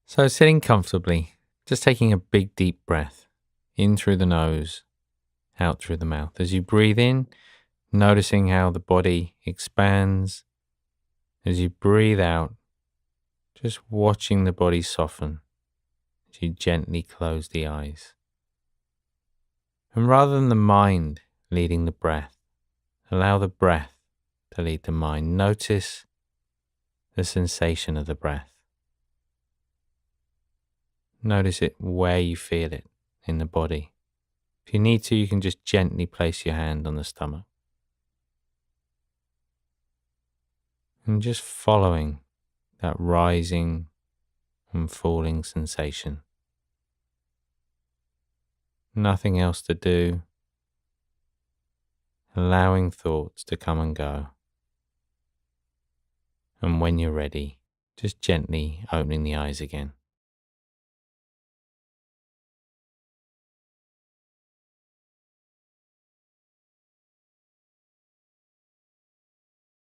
So, sitting comfortably, just taking a big deep breath in through the nose, out through the mouth. As you breathe in, noticing how the body expands. As you breathe out, just watching the body soften as you gently close the eyes. And rather than the mind leading the breath, allow the breath to lead the mind. Notice the sensation of the breath. Notice it where you feel it in the body. If you need to, you can just gently place your hand on the stomach. And just following that rising and falling sensation. Nothing else to do. Allowing thoughts to come and go. And when you're ready, just gently opening the eyes again.